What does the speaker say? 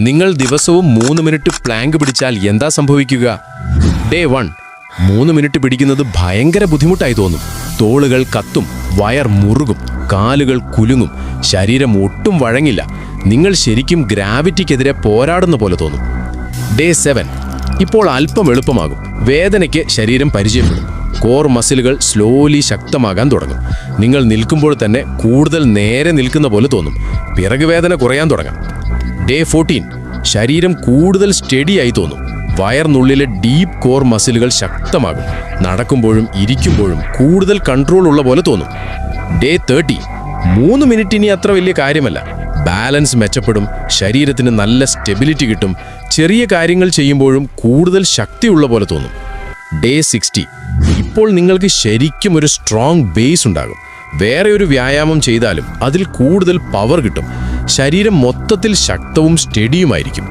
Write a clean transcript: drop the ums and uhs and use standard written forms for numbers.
നിങ്ങൾ ദിവസവും 3 minute Planck പിടിച്ചാൽ എന്താ സംഭവിക്കുക? ഡേ 1 3 മിനിറ്റ് പിടിക്കുന്നത് ഭയങ്കര ബുദ്ധിമുട്ടായി തോന്നും. തോളുകൾ കത്തും, വയർ മുറുകും, കാലുകൾ കുലുങ്ങും, ശരീരം ഒട്ടും വഴങ്ങില്ല. നിങ്ങൾ ശരിക്കും ഗ്രാവിറ്റിക്കെതിരെ പോരാടുന്ന പോലെ തോന്നും. ഡേ 7 ഇപ്പോൾ അല്പം എളുപ്പമാകും. വേദനയ്ക്ക് ശരീരം പരിചയപ്പെടും. കോർ മസിലുകൾ സ്ലോലി ശക്തമാകാൻ തുടങ്ങും. നിങ്ങൾ നിൽക്കുമ്പോൾ തന്നെ കൂടുതൽ നേരെ നിൽക്കുന്ന പോലെ തോന്നും. പിറകുവേദന കുറയാൻ തുടങ്ങാം. ഡേ 14 ശരീരം കൂടുതൽ സ്റ്റഡിയായി തോന്നും. വയറിനുള്ളിലെ ഡീപ്പ് കോർ മസിലുകൾ ശക്തമാകും. നടക്കുമ്പോഴും ഇരിക്കുമ്പോഴും കൂടുതൽ കൺട്രോൾ ഉള്ള പോലെ തോന്നും. ഡേ 30 3 മിനിറ്റ് ഇനി അത്ര വലിയ കാര്യമല്ല. ബാലൻസ് മെച്ചപ്പെടും, ശരീരത്തിന് നല്ല സ്റ്റെബിലിറ്റി കിട്ടും. ചെറിയ കാര്യങ്ങൾ ചെയ്യുമ്പോഴും കൂടുതൽ ശക്തിയുള്ള പോലെ തോന്നും. ഡേ 60 ഇപ്പോൾ നിങ്ങൾക്ക് ശരിക്കും ഒരു സ്ട്രോങ് ബേസ് ഉണ്ടാകും. വേറെ ഒരു വ്യായാമം ചെയ്താലും അതിൽ കൂടുതൽ പവർ കിട്ടും. ശരീരം മൊത്തത്തിൽ ശക്തവും സ്റ്റഡിയുമായിരിക്കും.